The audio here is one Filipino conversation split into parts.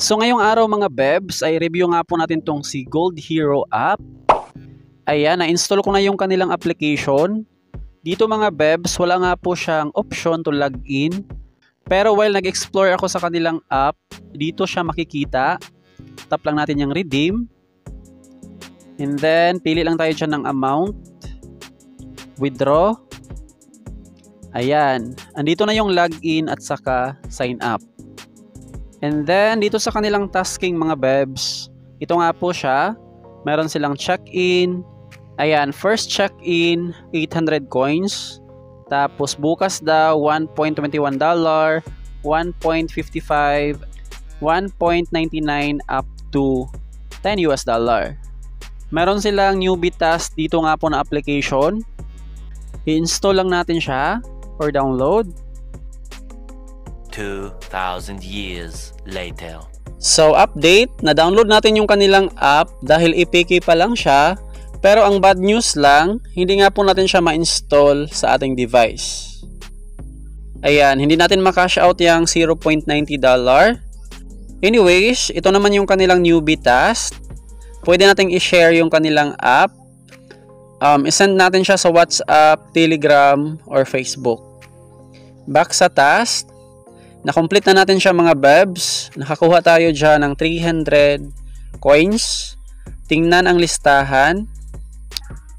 So ngayong araw mga bebs ay review nga po natin tong si Gold Hero app. Ayan, na-install ko na yung kanilang application. Dito mga bebs, wala nga po siyang option to log in. Pero while nag-explore ako sa kanilang app, dito siya makikita. Tap lang natin yung redeem. And then, pili lang tayo dyan ng amount. Withdraw. Ayan, andito na yung login at saka sign up. And then, dito sa kanilang tasking mga bebs, ito nga po siya. Meron silang check-in. Ayan, first check-in, 800 coins. Tapos bukas daw, $1.21, 1.55, 1.99 up to $10 US. Meron silang newbie task dito nga po na application. I-install lang natin siya or download. 2,000 years later. So update, na-download natin yung kanilang app dahil APK pa lang siya. Pero ang bad news lang, hindi nga po natin siya ma-install sa ating device. Ayan, hindi natin ma-cash out yung $0.90. Anyways, ito naman yung kanilang newbie task. Pwede natin i-share yung kanilang app. I-send natin siya sa WhatsApp, Telegram, or Facebook. Back sa task. Na-complete na natin siya mga bebs. Nakakuha tayo dyan ng 300 coins. Tingnan ang listahan.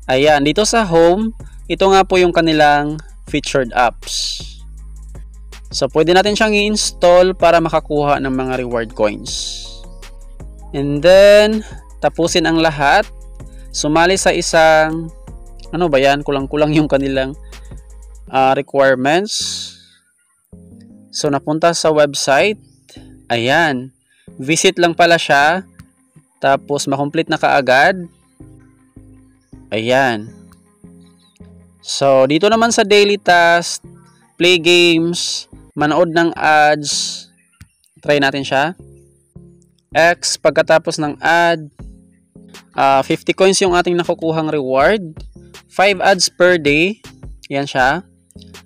Ayan, dito sa home, ito nga po yung kanilang featured apps. So, pwede natin siyang i-install para makakuha ng mga reward coins. And then, tapusin ang lahat. Sumali sa isang, ano ba yan? Kulang-kulang yung kanilang requirements. So, napunta sa website. Ayan. Visit lang pala siya. Tapos, makomplete na kaagad. Ayan. So, dito naman sa daily task, play games, manood ng ads. Try natin siya. X, pagkatapos ng ad, 50 coins yung ating nakukuhang reward. 5 ads per day. Yan siya.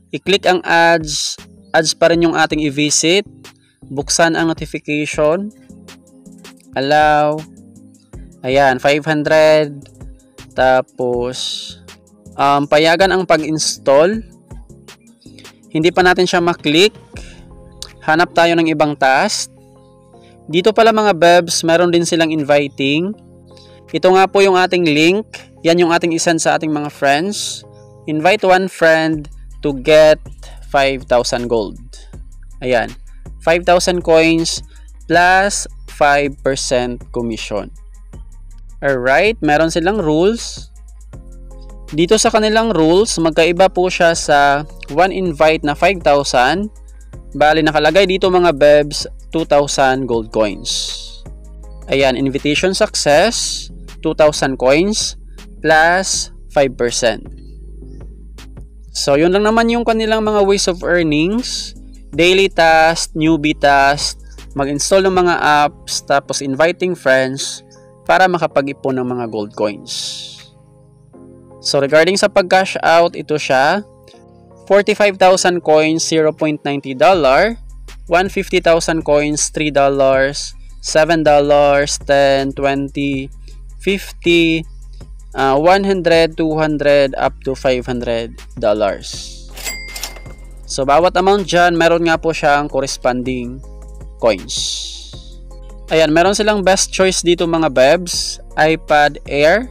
I-click ang ads. Ads pa rin yung ating i-visit. Buksan ang notification. Allow. Ayan, 500. Tapos, payagan ang pag-install. Hindi pa natin siya maklik. Hanap tayo ng ibang task. Dito pala mga bebs, meron din silang inviting. Ito nga po yung ating link. Yan yung ating isend sa ating mga friends. Invite one friend to get 5,000 gold. Ayan. 5,000 coins plus 5% commission. Alright, meron silang rules. Dito sa kanilang rules, magkaiba po siya sa one invite na 5,000. Bali, nakalagay dito mga bebs, 2,000 gold coins. Ayan, invitation success, 2,000 coins plus 5%. So, yun lang naman yung kanilang mga ways of earnings. Daily task, newbie task, mag-install ng mga apps, tapos inviting friends para makapag-ipon ng mga gold coins. So, regarding sa pag-cash out, ito siya. 45,000 coins, $0.90. 150,000 coins, $3. $7, 10, 20, 50, 100, 200, up to $500. So, bawat amount dyan, meron nga po siyang corresponding coins. Ayan, meron silang best choice dito mga bebs. iPad Air.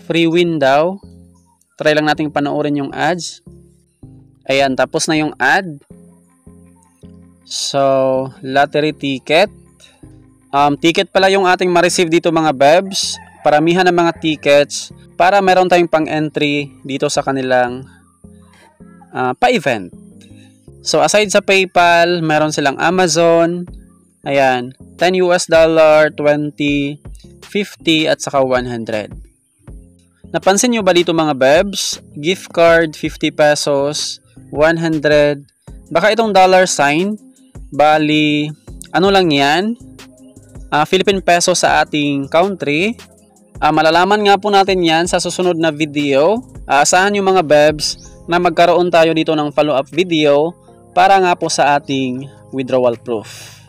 Free win daw. Try lang nating panoorin yung ads. Ayan, tapos na yung ad. So, lottery ticket. Ticket pala yung ating ma-receive dito mga bebs. Paramihan ng mga tickets para meron tayong pang-entry dito sa kanilang pa-event. So, aside sa PayPal, meron silang Amazon. Ayan, $10 US, 20, 50 at saka 100. Napansin nyo ba dito mga bebs? Gift card, 50 pesos, 100. Baka itong dollar sign, bali, ano lang yan? Philippine peso sa ating country. Malalaman nga po natin yan sa susunod na video. Asahan yung mga bebs na magkaroon tayo dito ng follow-up video para nga po sa ating withdrawal proof.